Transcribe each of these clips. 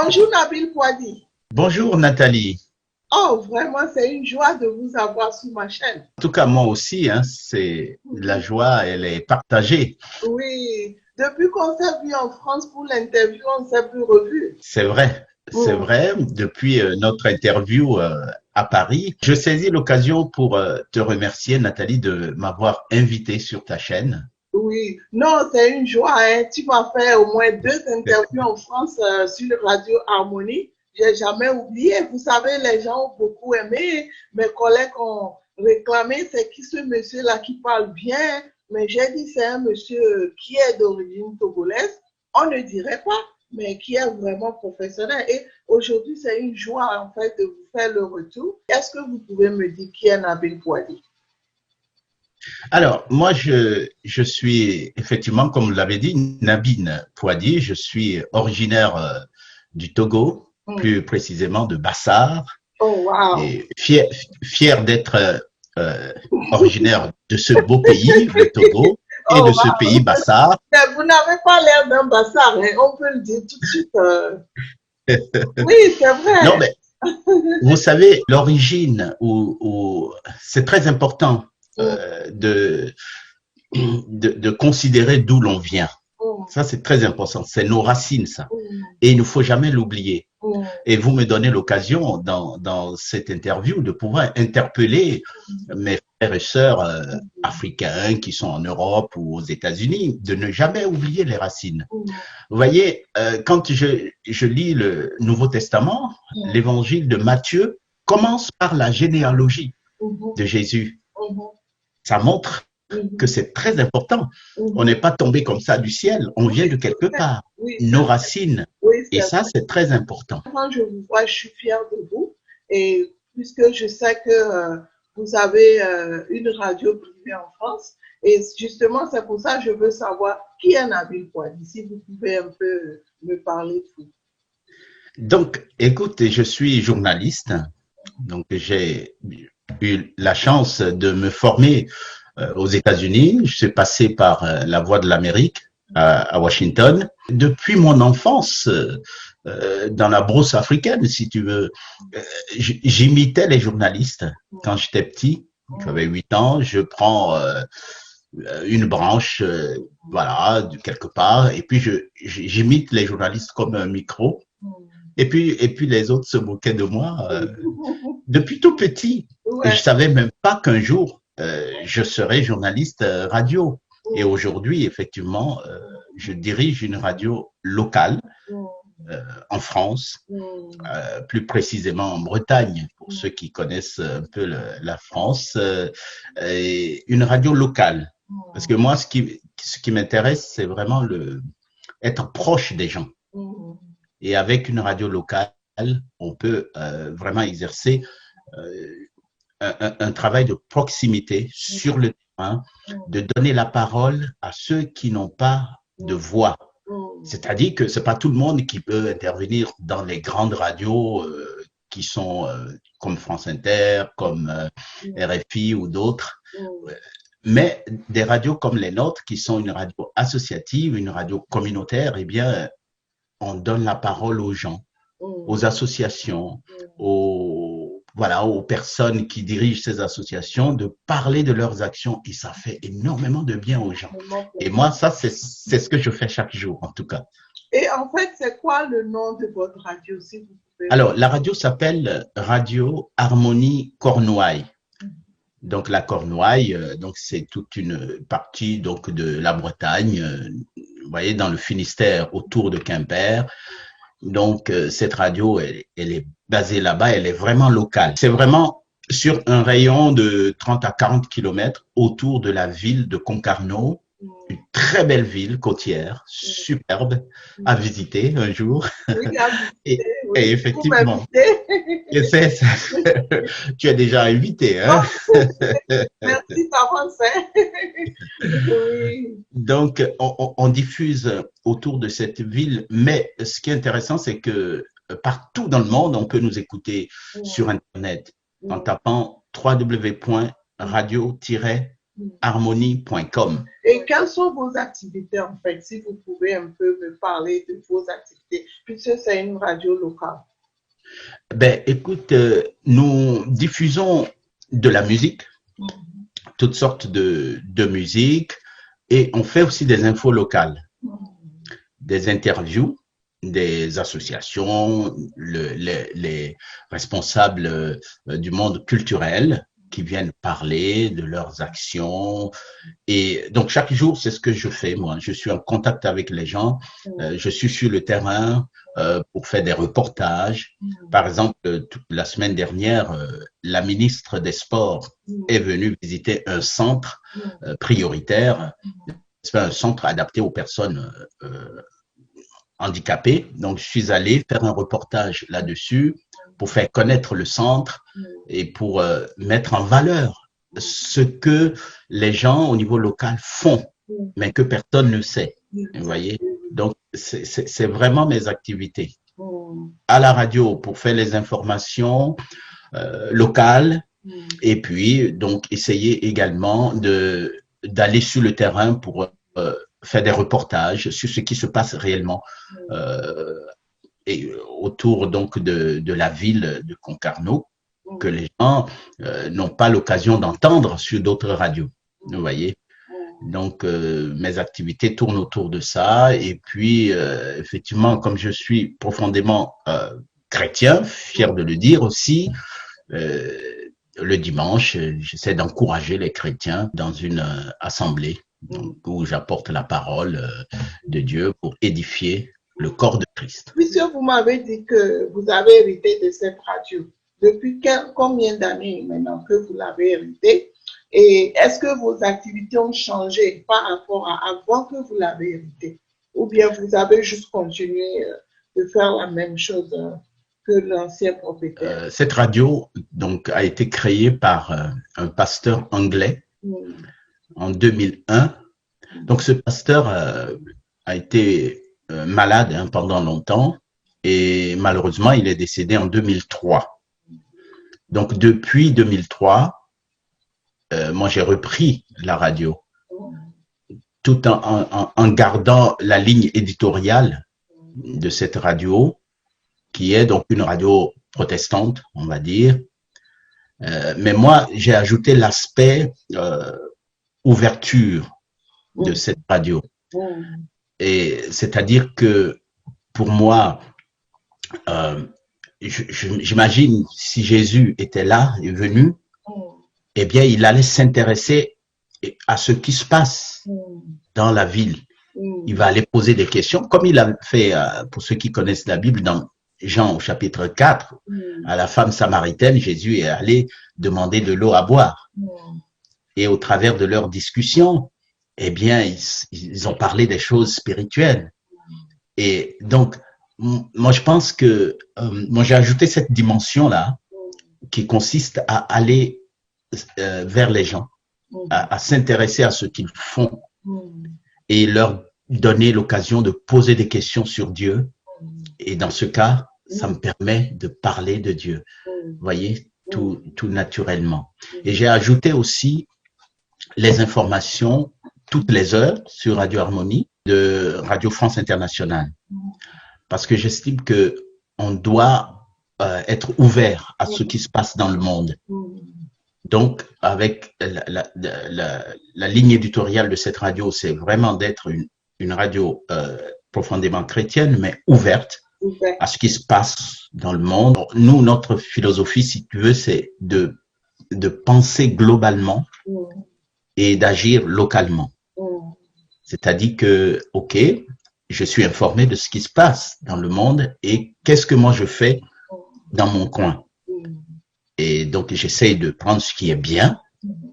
Bonjour Nabil Pouadi. Bonjour Nathalie. Oh, vraiment, c'est une joie de vous avoir sur ma chaîne. En tout cas, moi aussi, c'est la joie, elle est partagée. Oui, depuis qu'on s'est vu en France pour l'interview, on ne s'est plus revu. C'est vrai, c'est Mm. vrai. Depuis notre interview à Paris, je saisis l'occasion pour te remercier, Nathalie, de m'avoir invité sur ta chaîne. Oui, non, c'est une joie, hein. Tu m'as fait au moins 2 interviews en France sur Radio Harmonie. J'ai jamais oublié. Vous savez, les gens ont beaucoup aimé. Mes collègues ont réclamé, c'est qui ce monsieur-là qui parle bien? Mais j'ai dit, c'est un monsieur qui est d'origine togolaise. On ne dirait pas, mais qui est vraiment professionnel. Et aujourd'hui, c'est une joie, en fait, de vous faire le retour. Est-ce que vous pouvez me dire qui est Nabil Pouadi? Alors, moi, je suis effectivement, comme vous l'avez dit, Nabine Pouadi. Je suis originaire du Togo, Mm. plus précisément de Bassar, Oh, wow! et fier d'être originaire de ce beau pays, le Togo, et Oh, de ce pays wow! Bassar. Mais vous n'avez pas l'air d'un bâtard, hein, on peut le dire tout de suite. Oui, c'est Non, vrai. mais vous savez, l'origine, c'est très important Mm, de considérer d'où l'on vient. mm, Ça, c'est très important. C'est nos racines, ça. mm, Et il ne faut jamais l'oublier. mm, Et vous me donnez l'occasion dans cette interview de pouvoir interpeller mes frères et sœurs africains qui sont en Europe ou aux États-Unis, de ne jamais oublier les racines. mm, Vous voyez, quand je lis le Nouveau Testament, mm, l'évangile de Matthieu commence par la généalogie mhm, de Jésus. mhm, Ça montre que mhm, c'est très important. On mhm. n'est pas tombé comme ça du ciel, on Oui, vient de c'est quelque vrai. part. Oui, c'est Nos vrai. racines. Oui, Et c'est ça, vrai. c'est très important. Quand je vous vois, je suis fière de vous. Et puisque je sais que vous avez une radio privée en France, et justement, c'est pour ça que je veux savoir qui est Nabil Pouadi. Si vous pouvez un peu me parler de vous. Donc, écoute, je suis journaliste. Donc, j'ai eu la chance de me former aux États-Unis. Je suis passé par la Voix de l'Amérique à Washington. Depuis mon enfance, dans la brousse africaine, si tu veux, j'imitais les journalistes. Quand j'étais petit, j'avais 8 ans, je prends une branche, voilà, de quelque part, et puis j'imite les journalistes comme un micro. Et puis les autres se moquaient de moi. Depuis tout petit, je Ouais. savais même pas qu'un jour je serais journaliste radio. Et aujourd'hui, effectivement, je dirige une radio locale en France, plus précisément en Bretagne, pour ceux qui connaissent un peu la France, et une radio locale. Parce que moi, ce qui m'intéresse, c'est vraiment être proche des gens. Et avec une radio locale, on peut vraiment exercer euh, un travail de proximité sur le terrain, de donner la parole à ceux qui n'ont pas de voix. C'est-à-dire que c'est pas tout le monde qui peut intervenir dans les grandes radios qui sont comme France Inter, comme RFI ou d'autres. Mais des radios comme les nôtres, qui sont une radio associative, une radio communautaire, eh bien, on donne la parole aux gens, aux associations, aux personnes qui dirigent ces associations, de parler de leurs actions, et ça fait énormément de bien aux gens. Et moi, ça, c'est ce que je fais chaque jour, en tout cas. Et en fait, c'est quoi le nom de votre radio, si vous pouvez me... Alors, la radio s'appelle Radio Harmonie Cornouailles. Donc, la Cornouaille, donc c'est toute une partie donc de la Bretagne, vous voyez, dans le Finistère, autour de Quimper. Donc, cette radio, elle est basée là-bas, elle est vraiment locale. C'est vraiment sur un rayon de 30 à 40 kilomètres autour de la ville de Concarneau, une très belle ville côtière, superbe à visiter un jour. Oui, Et, invité, et oui, vous effectivement, m'invitez. et tu es déjà invité, hein? Oh, merci d'avance, hein. Oui. Donc, on diffuse autour de cette ville, mais ce qui est intéressant, c'est que partout dans le monde, on peut nous écouter sur Internet en tapant www.radio-harmonie radioharmonie.com. Et quelles sont vos activités en fait, si vous pouvez un peu me parler de vos activités, puisque c'est une radio locale? Ben, écoute, nous diffusons de la musique, toutes sortes de musique, et on fait aussi des infos locales, des interviews, des associations, les responsables du monde culturel qui viennent parler de leurs actions. Et donc, chaque jour, c'est ce que je fais, moi. Je suis en contact avec les gens, je suis sur le terrain pour faire des reportages. Par exemple, la semaine dernière, la ministre des Sports est venue visiter un centre prioritaire, c'est un centre adapté aux personnes handicapés. Donc, je suis allé faire un reportage là-dessus pour faire connaître le centre et pour mettre en valeur ce que les gens au niveau local font, mais que personne ne sait. Vous voyez? Donc, c'est vraiment mes activités. À la radio, pour faire les informations locales, et puis, donc, essayer également d'aller sur le terrain pour faire des reportages sur ce qui se passe réellement et autour donc de la ville de Concarneau, que les gens n'ont pas l'occasion d'entendre sur d'autres radios. Vous voyez? Donc, mes activités tournent autour de ça. Et puis, effectivement, comme je suis profondément chrétien, fier de le dire aussi, le dimanche, j'essaie d'encourager les chrétiens dans une assemblée où j'apporte la parole de Dieu pour édifier le corps de Christ. Puisque vous m'avez dit que vous avez hérité de cette radio, depuis combien d'années maintenant que vous l'avez hérité? Et est-ce que vos activités ont changé par rapport à avant que vous l'avez hérité? Ou bien vous avez juste continué de faire la même chose que l'ancien propriétaire? Cette radio donc, a été créée par un pasteur anglais en 2001. Donc, ce pasteur a été malade pendant longtemps et malheureusement, il est décédé en 2003. Donc, depuis 2003, moi, j'ai repris la radio tout en gardant la ligne éditoriale de cette radio, qui est donc une radio protestante, on va dire. Mais moi, j'ai ajouté l'aspect ouverture de cette radio. Et c'est-à-dire que pour moi, j'imagine si Jésus était là et venu, eh bien, il allait s'intéresser à ce qui se passe dans la ville. Il va aller poser des questions, comme il a fait, pour ceux qui connaissent la Bible, dans Jean au chapitre 4, à la femme samaritaine, Jésus est allé demander de l'eau à boire. Et au travers de leur discussion, eh bien, ils ont parlé des choses spirituelles. Et donc, moi, je pense que moi, j'ai ajouté cette dimension-là qui consiste à aller vers les gens, à s'intéresser à ce qu'ils font et leur donner l'occasion de poser des questions sur Dieu. Et dans ce cas, ça me permet de parler de Dieu. Vous voyez, tout naturellement. Et j'ai ajouté aussi les informations toutes les heures sur Radio Harmonie de Radio France Internationale. Parce que j'estime que on doit être ouvert à ce qui se passe dans le monde. Donc, avec la ligne éditoriale de cette radio, c'est vraiment d'être une radio profondément chrétienne, mais ouverte à ce qui se passe dans le monde. Nous, notre philosophie, si tu veux, c'est de penser globalement et d'agir localement. C'est-à-dire que, OK, je suis informé de ce qui se passe dans le monde et qu'est-ce que moi je fais dans mon coin. Et donc, j'essaie de prendre ce qui est bien,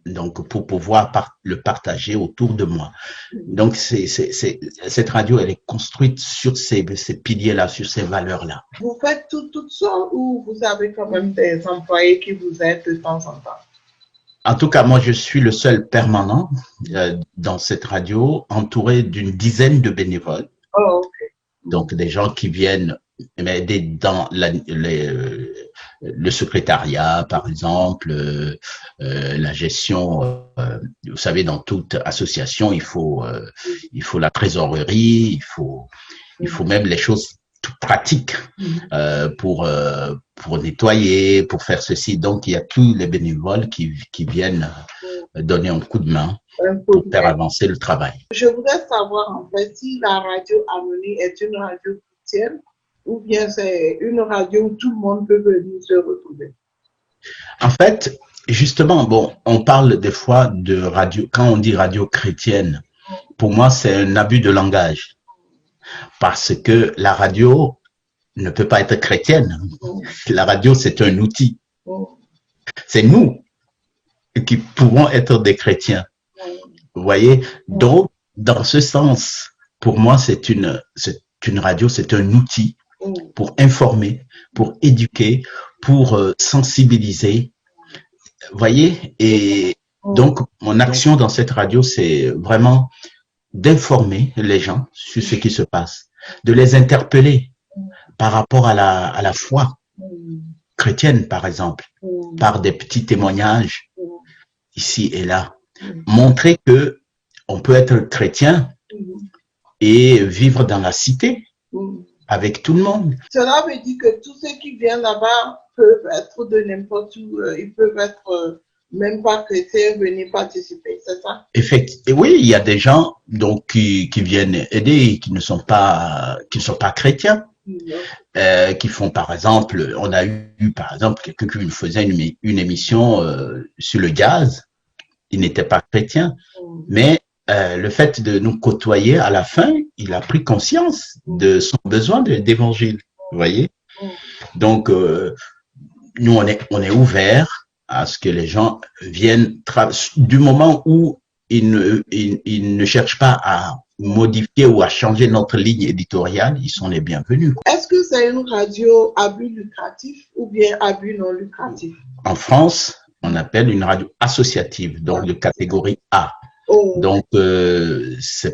donc pour pouvoir le partager autour de moi. Donc, cette radio, elle est construite sur ces piliers-là, sur ces valeurs-là. Vous faites tout seul ou vous avez quand même des employés qui vous aident de temps en temps? En tout cas, moi, je suis le seul permanent dans cette radio, entouré d'une dizaine de bénévoles. Oh, okay. Donc, des gens qui viennent m'aider dans le secrétariat, par exemple, la gestion. Vous savez, dans toute association, il faut la trésorerie, il faut même les choses tout pratiques pour nettoyer, pour faire ceci. Donc, il y a tous les bénévoles qui viennent donner un coup de main pour faire avancer le travail. Je voudrais savoir en fait si la radio Harmonie est une radio chrétienne ou bien c'est une radio où tout le monde peut venir se retrouver. En fait, justement, bon, on parle des fois de radio, quand on dit radio chrétienne, pour moi, c'est un abus de langage. Parce que la radio ne peut pas être chrétienne. La radio, c'est un outil. C'est nous qui pouvons être des chrétiens. Vous voyez? Donc, dans ce sens, pour moi, c'est une radio, c'est un outil pour informer, pour éduquer, pour sensibiliser. Vous voyez? Et donc, mon action dans cette radio, c'est vraiment d'informer les gens sur ce qui se passe, de les interpeller par rapport à la foi chrétienne, par exemple, par des petits témoignages ici et là. Montrer que on peut être chrétien et vivre dans la cité avec tout le monde. Cela veut dire que tous ceux qui viennent là-bas peuvent être de n'importe où, ils peuvent être même pas chrétiens, venir participer, c'est ça? Effectivement, oui, il y a des gens donc qui viennent aider, qui ne sont pas chrétiens, qui font par exemple, on a eu par exemple quelqu'un qui faisait une émission sur le jazz, il n'était pas chrétien, mais le fait de nous côtoyer à la fin, il a pris conscience de son besoin d'évangile, vous voyez. Donc nous on est ouvert à ce que les gens viennent du moment où ils ne cherchent pas à modifier ou à changer notre ligne éditoriale, ils sont les bienvenus. Est-ce que c'est une radio à but lucratif ou bien à but non lucratif? En France, on appelle une radio associative, donc de catégorie A. Donc, ce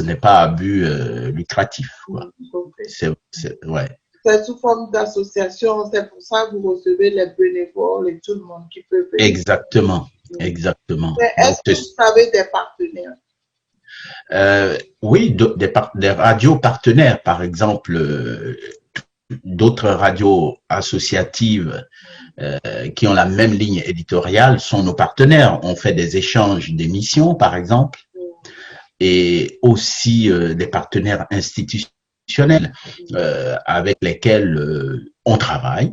n'est pas à but lucratif. Ouais. C'est sous forme d'association, c'est pour ça que vous recevez les bénévoles et tout le monde qui peut venir. Exactement, exactement. Mais est-ce que vous avez des partenaires? Oui, des radios partenaires, par exemple, d'autres radios associatives qui ont la même ligne éditoriale sont nos partenaires. On fait des échanges d'émissions, par exemple, et aussi des partenaires institutionnels avec lesquels on travaille.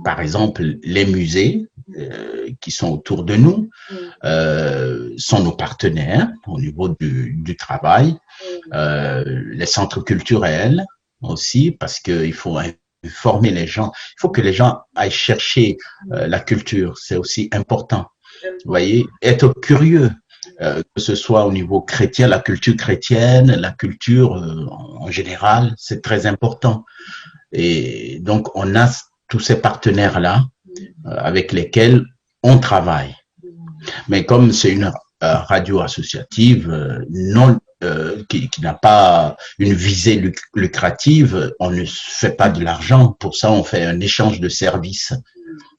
Par exemple, les musées qui sont autour de nous sont nos partenaires au niveau du travail. Les centres culturels aussi, parce qu'il faut informer les gens. Il faut que les gens aillent chercher la culture. C'est aussi important. Vous voyez, être curieux. Que ce soit au niveau chrétien, la culture chrétienne, la culture en général, c'est très important. Et donc, on a tous ces partenaires-là avec lesquels on travaille. Mais comme c'est une radio associative qui n'a pas une visée lucrative, on ne fait pas de l'argent. Pour ça, on fait un échange de services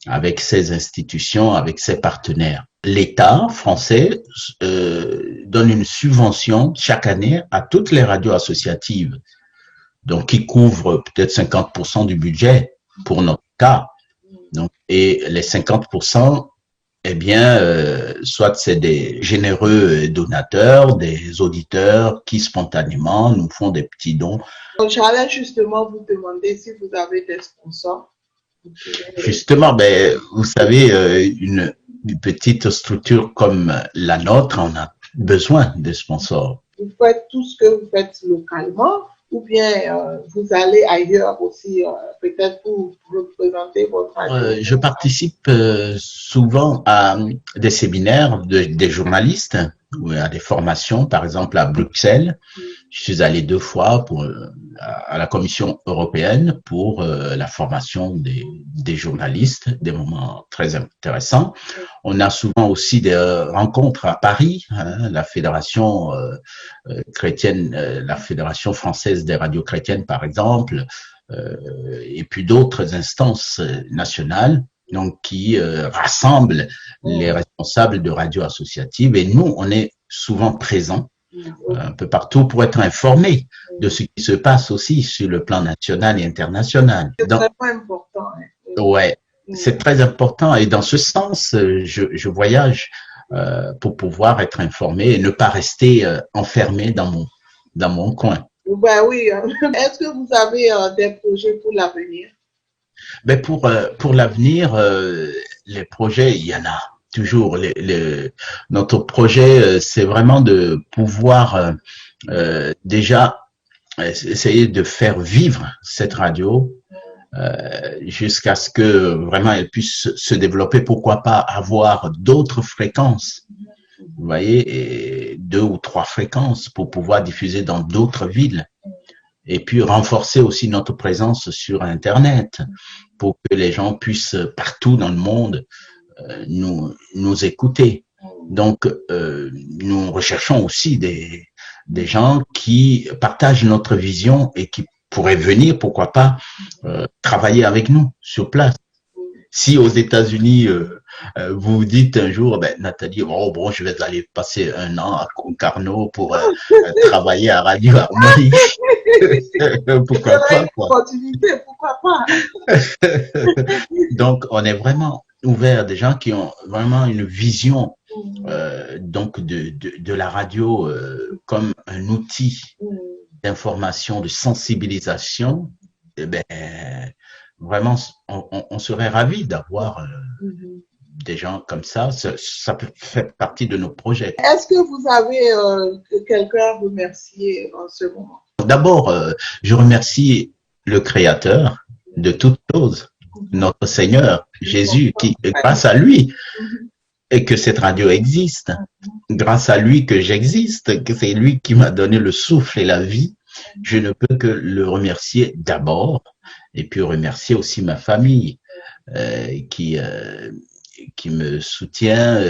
avec ces institutions, avec ces partenaires. L'État français donne une subvention chaque année à toutes les radios associatives, donc qui couvre peut-être 50% du budget pour notre cas. Donc, et les 50%, eh bien, soit c'est des généreux donateurs, des auditeurs qui spontanément nous font des petits dons. Donc, j'allais justement vous demander si vous avez des sponsors. Justement, ben, vous savez, une petite structure comme la nôtre, on a besoin de sponsors. Vous faites tout ce que vous faites localement ou bien vous allez ailleurs aussi, peut-être pour représenter votre radio? Je participe souvent à des séminaires des journalistes ou à des formations, par exemple à Bruxelles. Je suis allé 2 fois à la Commission européenne pour la formation des journalistes, des moments très intéressants. On a souvent aussi des rencontres à Paris, la fédération chrétienne, la fédération française des radios chrétiennes, par exemple, et puis d'autres instances nationales, donc qui rassemblent les responsables de radio associative. Et nous, on est souvent présents un peu partout pour être informés de ce qui se passe aussi sur le plan national et international. C'est vraiment important. Ouais, c'est très important. Et dans ce sens, je voyage pour pouvoir être informé et ne pas rester enfermé dans mon coin. Ben oui. Est-ce que vous avez des projets pour l'avenir? Ben pour l'avenir, les projets, il y en a toujours. Notre projet, c'est vraiment de pouvoir déjà essayer de faire vivre cette radio jusqu'à ce que vraiment elle puisse se développer. Pourquoi pas avoir d'autres fréquences, vous voyez, et 2 ou 3 fréquences pour pouvoir diffuser dans d'autres villes. Et puis renforcer aussi notre présence sur Internet pour que les gens puissent partout dans le monde nous écouter. Donc, nous recherchons aussi des gens qui partagent notre vision et qui pourraient venir, pourquoi pas, travailler avec nous sur place. Si aux États-Unis, vous vous dites un jour, ben, Nathalie, oh, bon, je vais aller passer 1 an à Concarneau pour travailler à Radio Harmonie. Pourquoi pas, quoi. Pourquoi pas. Donc, on est vraiment ouvert, des gens qui ont vraiment une vision donc de la radio comme un outil d'information, de sensibilisation. Eh ben, vraiment, on serait ravis d'avoir des gens comme ça. Ça fait partie de nos projets. Est-ce que vous avez quelqu'un à remercier en ce moment? D'abord, je remercie le Créateur de toutes choses, notre Seigneur Jésus, qui, grâce à lui, et que cette radio existe, grâce à lui que j'existe, que c'est lui qui m'a donné le souffle et la vie. Je ne peux que le remercier d'abord, et puis remercier aussi ma famille qui me soutient,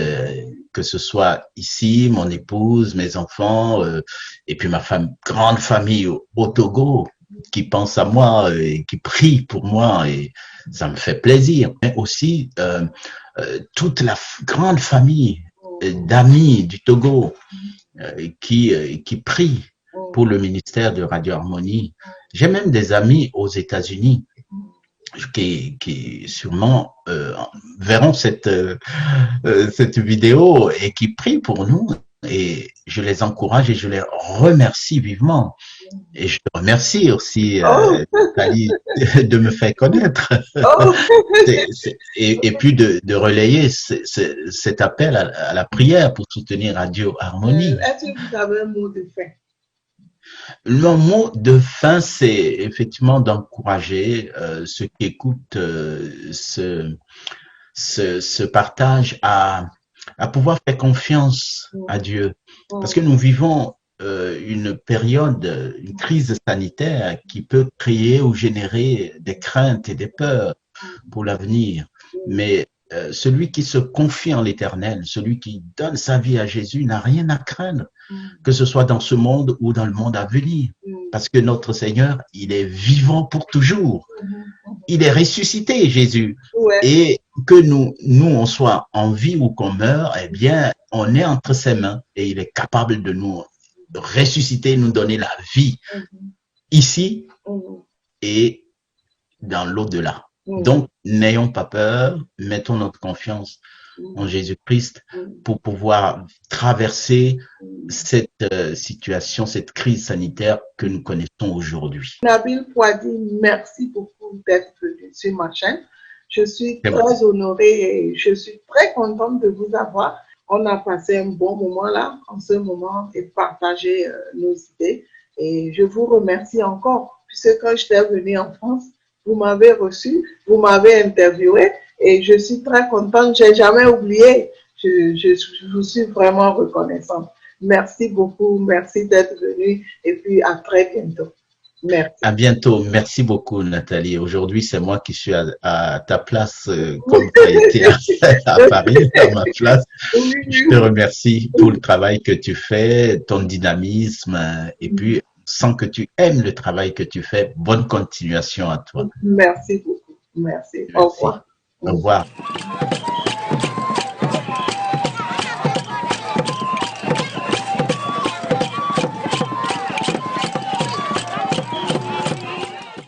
que ce soit ici, mon épouse, mes enfants, et puis ma grande famille au Togo, qui pense à moi et qui prie pour moi, et ça me fait plaisir. Mais aussi toute la grande famille d'amis du Togo qui prie pour le ministère de Radio Harmonie. J'ai même des amis aux États-Unis qui sûrement verront cette vidéo et qui prient pour nous, et je les encourage et je les remercie vivement. Et je te remercie aussi, Nathalie, de me faire connaître. Et puis de relayer cet appel à la prière pour soutenir Radio Harmonie. Est-ce que vous avez un mot de fin? Le mot de fin, c'est effectivement d'encourager ceux qui écoutent ce partage à pouvoir faire confiance à Dieu. Parce que nous vivons une période, une crise sanitaire qui peut créer ou générer des craintes et des peurs pour l'avenir. Mais celui qui se confie en l'Éternel, celui qui donne sa vie à Jésus n'a rien à craindre, que ce soit dans ce monde ou dans le monde à venir. Parce que notre Seigneur, il est vivant pour toujours. Il est ressuscité, Jésus. Ouais. Et que nous, on soit en vie ou qu'on meure, eh bien, on est entre ses mains et il est capable de nous ressusciter, nous donner la vie ici et dans l'au-delà. Donc, n'ayons pas peur, mettons notre confiance en Jésus-Christ pour pouvoir traverser cette situation, cette crise sanitaire que nous connaissons aujourd'hui. Nabil Pouadi, merci beaucoup d'être venu sur ma chaîne. Je suis très honorée et je suis très contente de vous avoir. On a passé un bon moment là, en ce moment, et partagé nos idées. Et je vous remercie encore, puisque quand j'étais venue en France, vous m'avez reçu, vous m'avez interviewé et je suis très contente, je n'ai jamais oublié. Je vous suis vraiment reconnaissante. Merci beaucoup, merci d'être venu et puis à très bientôt. Merci. À bientôt. Merci beaucoup, Nathalie. Aujourd'hui, c'est moi qui suis à ta place, comme tu as été à Paris, à ma place. Je te remercie pour le travail que tu fais, ton dynamisme et puis sent que tu aimes le travail que tu fais. Bonne continuation à toi. Merci beaucoup. Merci. Merci. Au revoir.